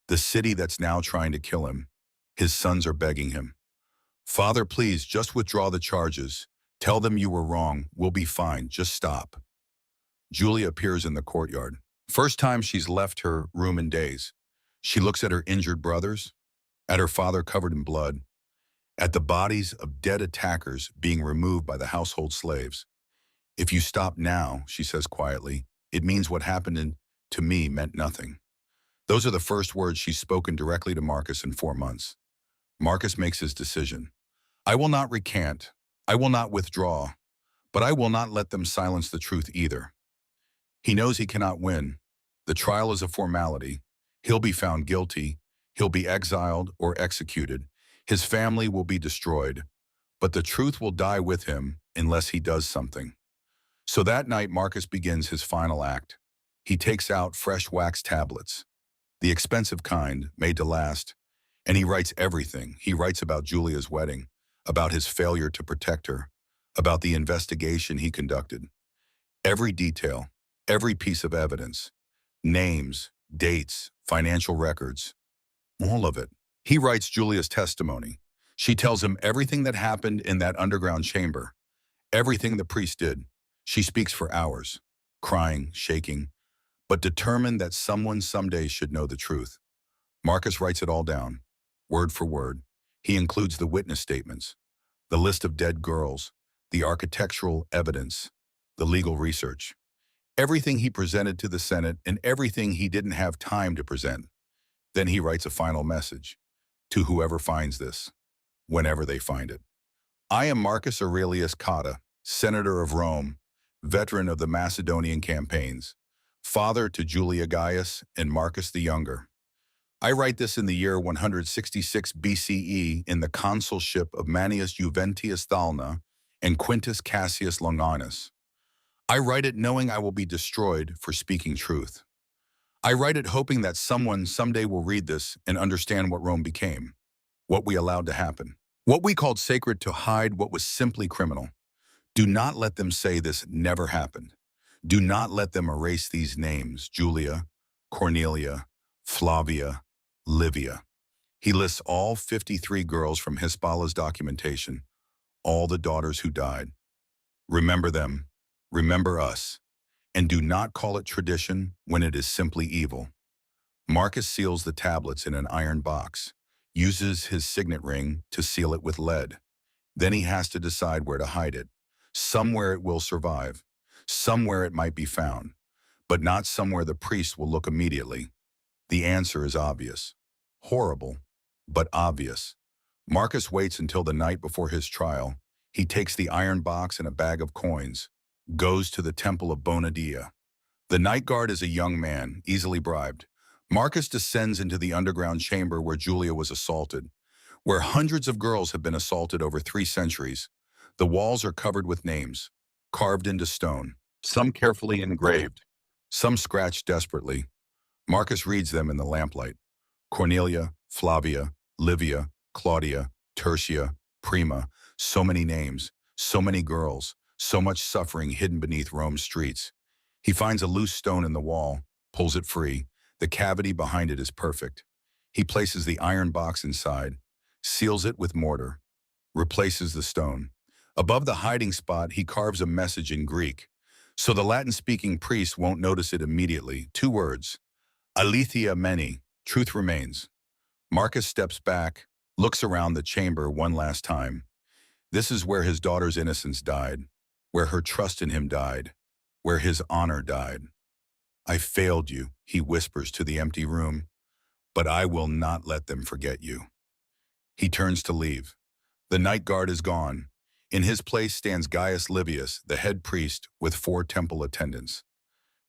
Speaker 1: the city that's now trying to kill him. His sons are begging him. Father, please, just withdraw the charges. Tell them you were wrong. We'll be fine. Just stop. Julia appears in the courtyard. First time she's left her room in days. She looks at her injured brothers, at her father covered in blood, at the bodies of dead attackers being removed by the household slaves. If you stop now, she says quietly, it means what happened to me meant nothing. Those are the first words she's spoken directly to Marcus in 4 months. Marcus makes his decision. I will not recant. I will not withdraw. But I will not let them silence the truth either. He knows he cannot win. The trial is a formality. He'll be found guilty. He'll be exiled or executed. His family will be destroyed. But the truth will die with him unless he does something. So that night, Marcus begins his final act. He takes out fresh wax tablets, the expensive kind, made to last, and he writes everything. He writes about Julia's wedding, about his failure to protect her, about the investigation he conducted. Every detail, every piece of evidence, names, dates, financial records, all of it. He writes Julia's testimony. She tells him everything that happened in that underground chamber, everything the priest did. She speaks for hours, crying, shaking, but determined that someone someday should know the truth. Marcus writes it all down, word for word. He includes the witness statements, the list of dead girls, the architectural evidence, the legal research, everything he presented to the Senate and everything he didn't have time to present. Then he writes a final message to whoever finds this, whenever they find it. I am Marcus Aurelius Cotta, Senator of Rome, veteran of the Macedonian campaigns, father to Julia Gaius and Marcus the Younger. I write this in the year 166 BCE in the consulship of Manius Juventius Thalna and Quintus Cassius Longinus. I write it knowing I will be destroyed for speaking truth. I write it hoping that someone someday will read this and understand what Rome became, what we allowed to happen, what we called sacred to hide what was simply criminal. Do not let them say this never happened. Do not let them erase these names, Julia, Cornelia, Flavia, Livia. He lists all 53 girls from Hispalla's documentation, all the daughters who died. Remember them, remember us, and do not call it tradition when it is simply evil. Marcus seals the tablets in an iron box, uses his signet ring to seal it with lead. Then he has to decide where to hide it. Somewhere it will survive, somewhere it might be found, but not somewhere the priest will look immediately. The answer is obvious. Horrible, but obvious. Marcus waits until the night before his trial. He takes the iron box and a bag of coins, goes to the temple of Bonadia. The night guard is a young man, easily bribed. Marcus descends into the underground chamber where Julia was assaulted, where hundreds of girls have been assaulted over 3 centuries. The walls are covered with names, carved into stone, some carefully engraved, some scratched desperately. Marcus reads them in the lamplight. Cornelia, Flavia, Livia, Claudia, Tertia, Prima, so many names, so many girls, so much suffering hidden beneath Rome's streets. He finds a loose stone in the wall, pulls it free. The cavity behind it is perfect. He places the iron box inside, seals it with mortar, replaces the stone. Above the hiding spot, he carves a message in Greek, so the Latin-speaking priest won't notice it immediately. 2 words, Aletheia meni, truth remains. Marcus steps back, looks around the chamber one last time. This is where his daughter's innocence died, where her trust in him died, where his honor died. I failed you, he whispers to the empty room. but I will not let them forget you. He turns to leave. The night guard is gone. In his place stands Gaius Livius, the head priest, with 4 temple attendants.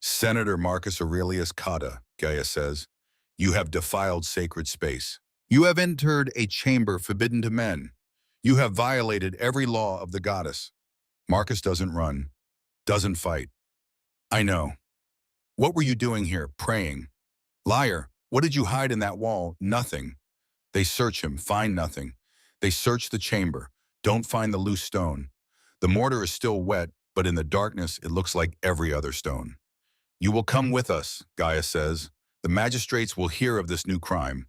Speaker 1: Senator Marcus Aurelius Cotta, Gaius says, you have defiled sacred space. You have entered a chamber forbidden to men. You have violated every law of the goddess. Marcus doesn't run, doesn't fight. I know. What were you doing here, praying? Liar, what did you hide in that wall? Nothing. They search him, find nothing. They search the chamber, don't find the loose stone. The mortar is still wet, but in the darkness it looks like every other stone. You will come with us, Gaius says. The magistrates will hear of this new crime.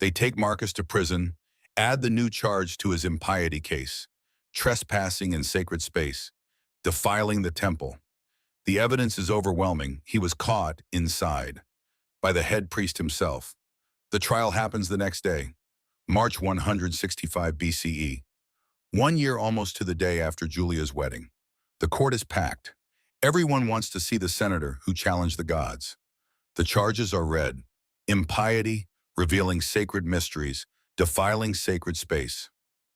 Speaker 1: They take Marcus to prison, add the new charge to his impiety case, trespassing in sacred space, defiling the temple. The evidence is overwhelming. He was caught inside by the head priest himself. The trial happens the next day, March 165 BCE, 1 year almost to the day after Julia's wedding. The court is packed. Everyone wants to see the senator who challenged the gods. The charges are read: impiety, revealing sacred mysteries, defiling sacred space,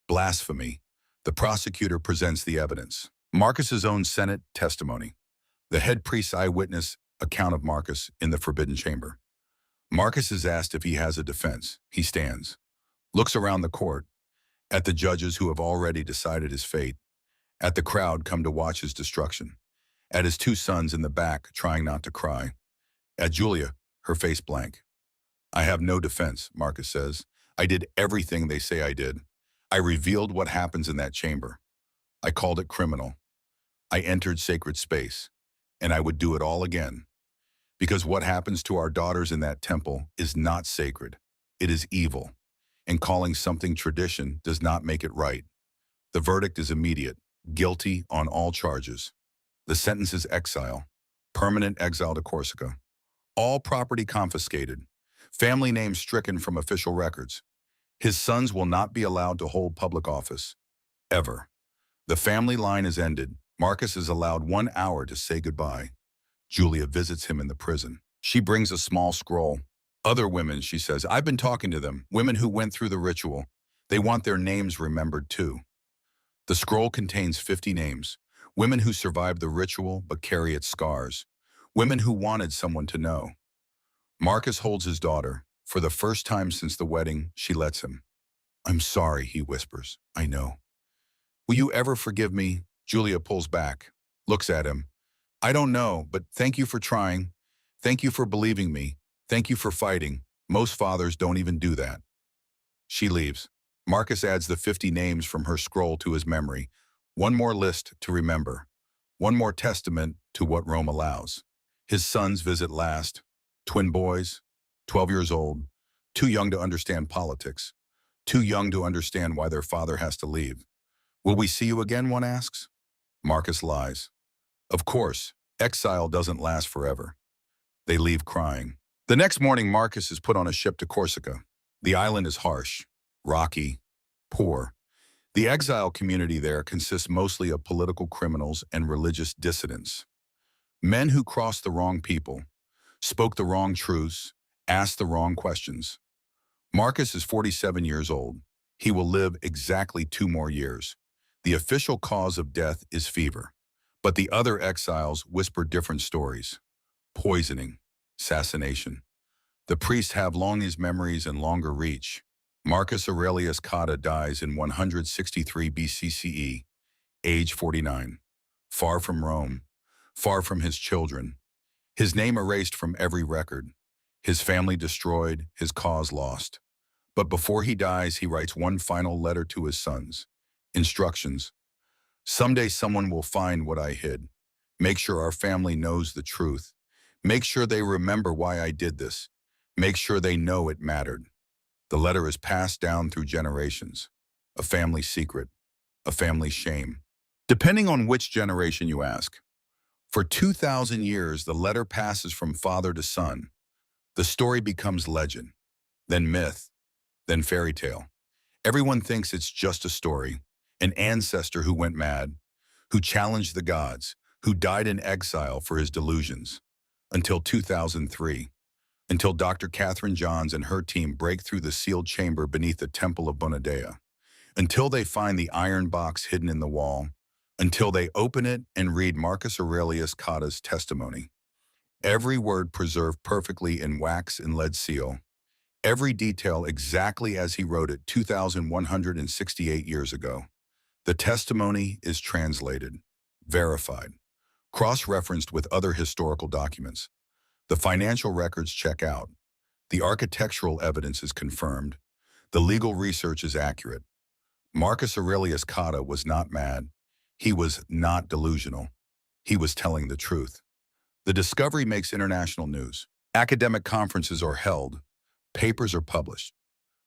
Speaker 1: blasphemy. The prosecutor presents the evidence. Marcus's own Senate testimony. The head priest's eyewitness account of Marcus in the forbidden chamber. Marcus is asked if he has a defense. He stands, looks around the court, at the judges who have already decided his fate, at the crowd come to watch his destruction, at his 2 sons in the back trying not to cry, at Julia, her face blank. I have no defense, Marcus says. I did everything they say I did. I revealed what happens in that chamber. I called it criminal. I entered sacred space, and I would do it all again. Because what happens to our daughters in that temple is not sacred. It is evil, and calling something tradition does not make it right. The verdict is immediate, guilty on all charges. The sentence is exile, permanent exile to Corsica. All property confiscated, family names stricken from official records. His sons will not be allowed to hold public office, ever. The family line is ended. Marcus is allowed 1 hour to say goodbye. Julia visits him in the prison. She brings a small scroll. Other women, she says, I've been talking to them, women who went through the ritual. They want their names remembered too. The scroll contains 50 names, women who survived the ritual but carry its scars, women who wanted someone to know. Marcus holds his daughter. For the first time since the wedding, she lets him. I'm sorry, he whispers. I know. Will you ever forgive me? Julia pulls back, looks at him. I don't know, but thank you for trying. Thank you for believing me. Thank you for fighting. Most fathers don't even do that. She leaves. Marcus adds the 50 names from her scroll to his memory. One more list to remember. One more testament to what Rome allows. His sons visit last. Twin boys, 12 years old, too young to understand politics, too young to understand why their father has to leave. Will we see you again, one asks. Marcus lies. Of course, exile doesn't last forever. They leave crying. The next morning, Marcus is put on a ship to Corsica. The island is harsh, rocky, poor. The exile community there consists mostly of political criminals and religious dissidents. Men who crossed the wrong people, spoke the wrong truths, asked the wrong questions. Marcus is 47 years old. He will live exactly 2 more years. The official cause of death is fever. But the other exiles whisper different stories. Poisoning, assassination. The priests have longer memories and longer reach. Marcus Aurelius Cotta dies in 163 BCCE, age 49. Far from Rome, far from his children. His name erased from every record. His family destroyed, his cause lost. But before he dies, he writes one final letter to his sons. Instructions. Someday someone will find what I hid. Make sure our family knows the truth. Make sure they remember why I did this. Make sure they know it mattered. The letter is passed down through generations. A family secret, a family shame. Depending on which generation you ask. For 2,000 years, the letter passes from father to son. The story becomes legend, then myth, then fairy tale. Everyone thinks it's just a story. An ancestor who went mad, who challenged the gods, who died in exile for his delusions. Until 2003. until Dr. Catherine Johns and her team break through the sealed chamber beneath the Temple of Bonadea, until they find the iron box hidden in the wall, until they open it and read Marcus Aurelius Cotta's testimony. Every word preserved perfectly in wax and lead seal, every detail exactly as he wrote it 2,168 years ago. The testimony is translated, verified, cross-referenced with other historical documents. The financial records check out. The architectural evidence is confirmed. The legal research is accurate. Marcus Aurelius Cotta was not mad. He was not delusional. He was telling the truth. The discovery makes international news. Academic conferences are held. Papers are published.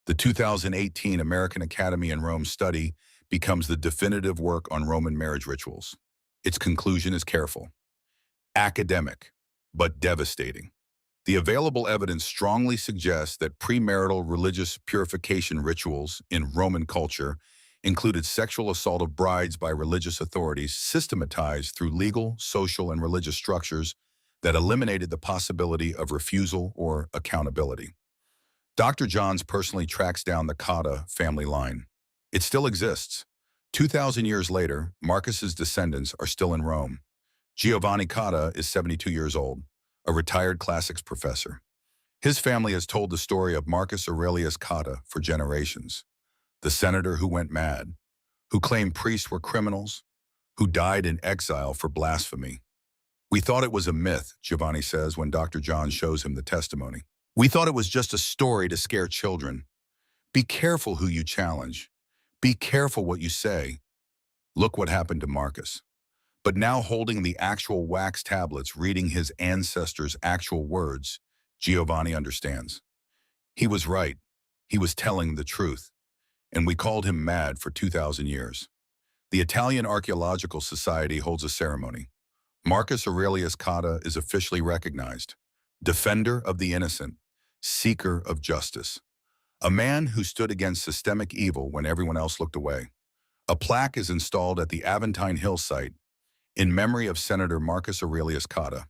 Speaker 1: The 2018 American Academy in Rome study becomes the definitive work on Roman marriage rituals. Its conclusion is careful, academic, but devastating. The available evidence strongly suggests that premarital religious purification rituals in Roman culture included sexual assault of brides by religious authorities systematized through legal, social, and religious structures that eliminated the possibility of refusal or accountability. Dr. Johns personally tracks down the Cotta family line. It still exists. 2,000 years later, Marcus's descendants are still in Rome. Giovanni Cotta is 72 years old, a retired classics professor. His family has told the story of Marcus Aurelius Cotta for generations. The senator who went mad, who claimed priests were criminals, who died in exile for blasphemy. We thought it was a myth, Giovanni says when Dr. John shows him the testimony. We thought it was just a story to scare children. Be careful who you challenge. Be careful what you say. Look what happened to Marcus. But now holding the actual wax tablets, reading his ancestors' actual words, Giovanni understands. He was right. He was telling the truth. And we called him mad for 2,000 years. The Italian Archaeological Society holds a ceremony. Marcus Aurelius Cotta is officially recognized. Defender of the innocent, seeker of justice. A man who stood against systemic evil when everyone else looked away. A plaque is installed at the Aventine Hill site in memory of Senator Marcus Aurelius Cotta,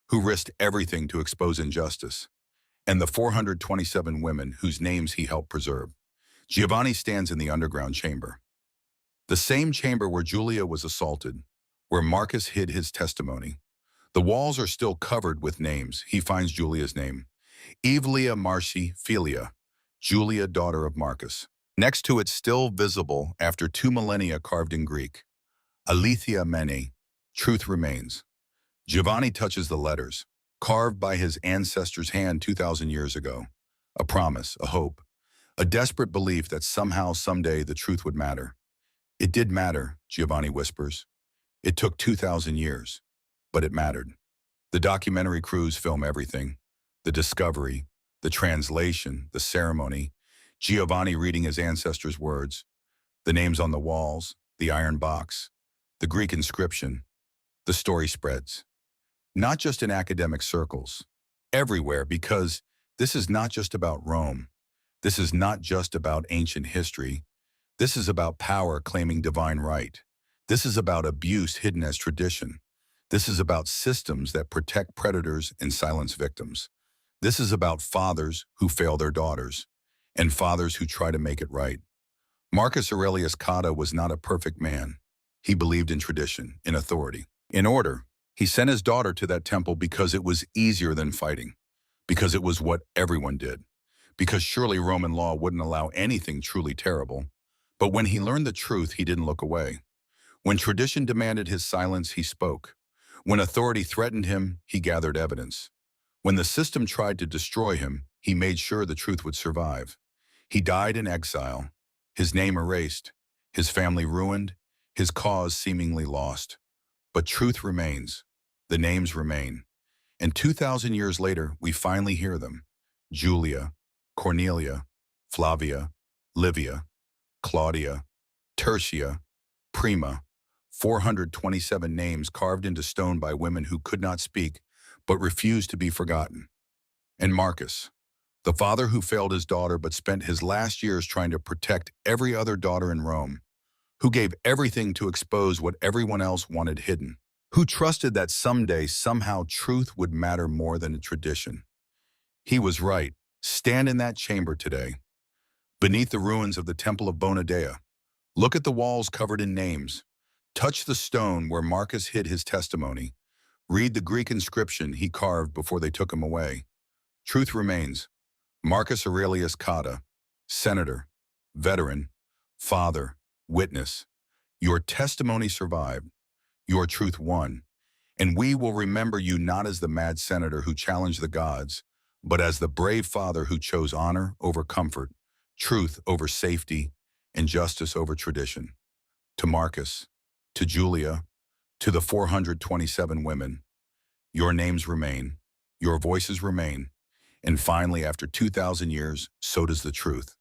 Speaker 1: who risked everything to expose injustice, and the 427 women whose names he helped preserve. Giovanni stands in the underground chamber. The same chamber where Julia was assaulted, where Marcus hid his testimony. The walls are still covered with names. He finds Julia's name. Evelia Marci Filia, Julia, daughter of Marcus. Next to it, still visible after 2 millennia, carved in Greek, Aletheia Mene, truth remains. Giovanni touches the letters, carved by his ancestor's hand 2,000 years ago. A promise, a hope, a desperate belief that somehow, someday, the truth would matter. It did matter, Giovanni whispers. It took 2,000 years, but it mattered. The documentary crews film everything. The discovery, the translation, the ceremony, Giovanni reading his ancestors' words, the names on the walls, the iron box, the Greek inscription. The story spreads. Not just in academic circles, everywhere, because this is not just about Rome. This is not just about ancient history. This is about power claiming divine right. This is about abuse hidden as tradition. This is about systems that protect predators and silence victims. This is about fathers who fail their daughters and fathers who try to make it right. Marcus Aurelius Cotta was not a perfect man. He believed in tradition, in authority, in order. He sent his daughter to that temple because it was easier than fighting, because it was what everyone did, because surely Roman law wouldn't allow anything truly terrible. But when he learned the truth, he didn't look away. When tradition demanded his silence, he spoke. When authority threatened him, he gathered evidence. When the system tried to destroy him, he made sure the truth would survive. He died in exile, his name erased, his family ruined, his cause seemingly lost. But truth remains. The names remain. And 2,000 years later, we finally hear them. Julia, Cornelia, Flavia, Livia, Claudia, Tertia, Prima, 427 names carved into stone by women who could not speak but refused to be forgotten. And Marcus, the father who failed his daughter but spent his last years trying to protect every other daughter in Rome, who gave everything to expose what everyone else wanted hidden, who trusted that someday, somehow, truth would matter more than a tradition. He was right. Stand in that chamber today, beneath the ruins of the Temple of Bonadea. Look at the walls covered in names. Touch the stone where Marcus hid his testimony. Read the Greek inscription he carved before they took him away. Truth remains. Marcus Aurelius Cotta, senator, veteran, father, witness. Your testimony survived. Your truth won. And we will remember you not as the mad senator who challenged the gods, but as the brave father who chose honor over comfort, truth over safety, and justice over tradition. To Marcus, to Julia, to the 427 women, your names remain, your voices remain, and finally, after 2,000 years, so does the truth.